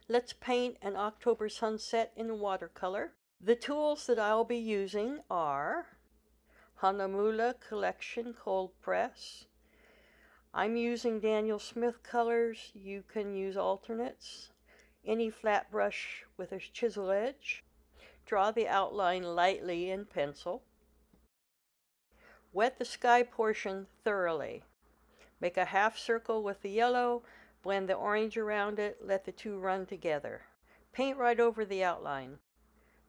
Let's paint an October sunset in watercolor. The tools that I'll be using are Hanamula Collection Cold Press. I'm using Daniel Smith colors. You can use alternates. Any flat brush with a chisel edge. Draw the outline lightly in pencil. Wet the sky portion thoroughly. Make a half circle with the yellow, blend the orange around it, let the two run together. Paint right over the outline.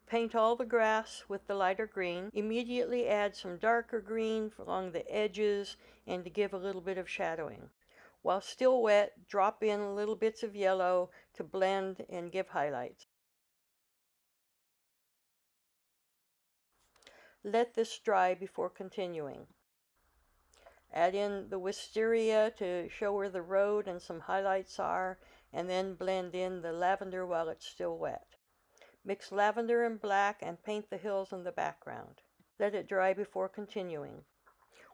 Paint all the grass with the lighter green. Immediately add some darker green along the edges and to give a little bit of shadowing. While still wet, drop in little bits of yellow to blend and give highlights. Let this dry before continuing. Add in the wisteria to show where the road and some highlights are, and then blend in the lavender while it's still wet. Mix lavender and black and paint the hills in the background. Let it dry before continuing.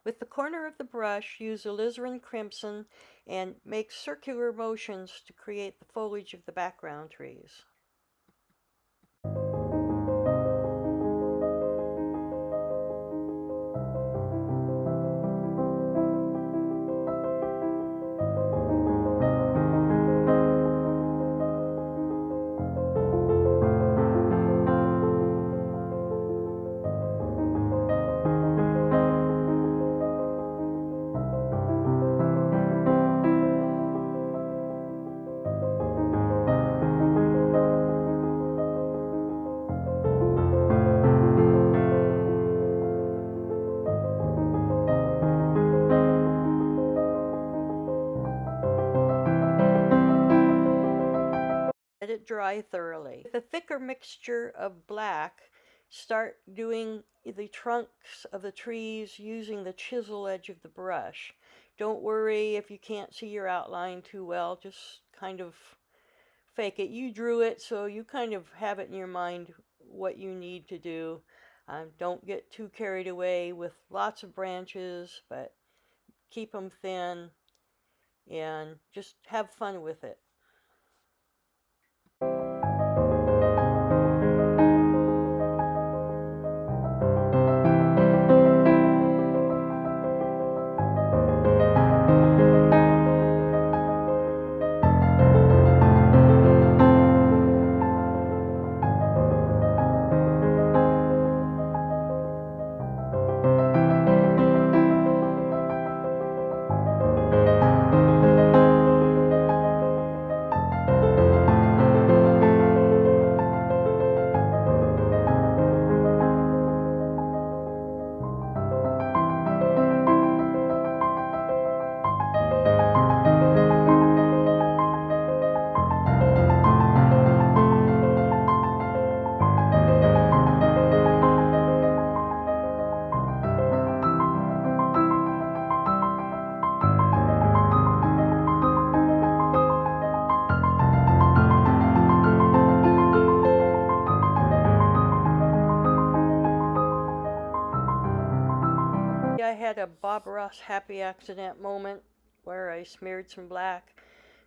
With the corner of the brush, use alizarin crimson and make circular motions to create the foliage of the background trees. Let it dry thoroughly. With a thicker mixture of black, start doing the trunks of the trees using the chisel edge of the brush. Don't worry if you can't see your outline too well, just kind of fake it. You drew it, so you kind of have it in your mind what you need to do. Don't get too carried away with lots of branches, but keep them thin and just have fun with it. I had a Bob Ross happy accident moment where I smeared some black.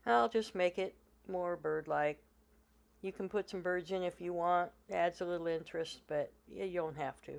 I'll just make it more bird-like. You can put some birds in if you want. It adds a little interest, but you don't have to.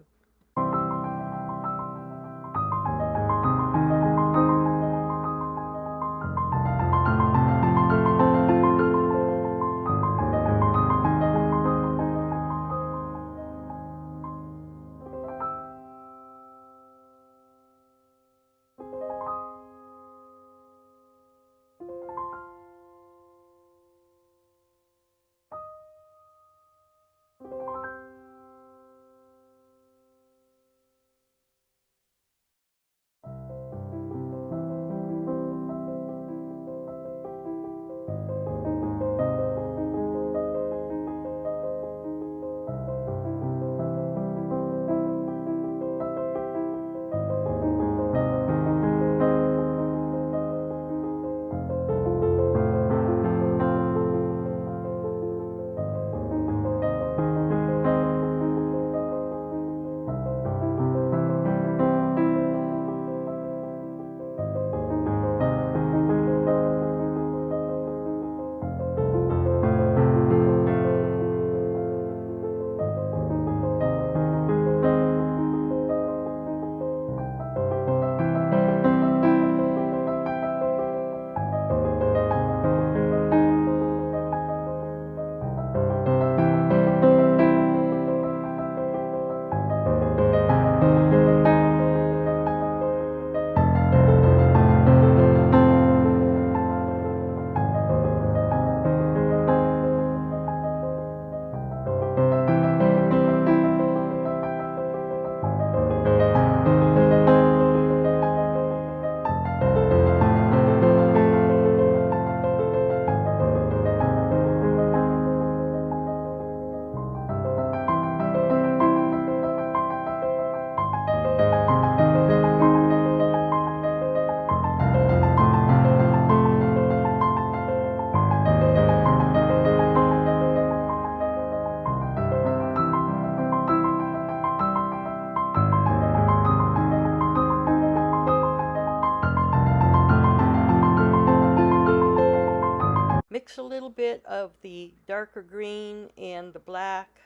mix a little bit of the darker green and the black.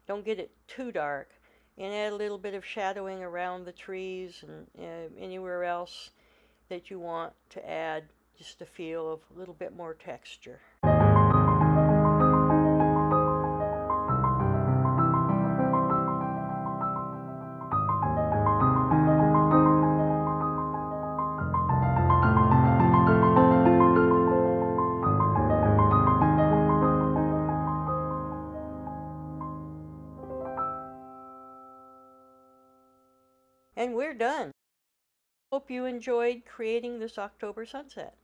Don't get it too dark. And add a little bit of shadowing around the trees and anywhere else that you want to add just a feel of a little bit more texture. And we're done. Hope you enjoyed creating this October sunset.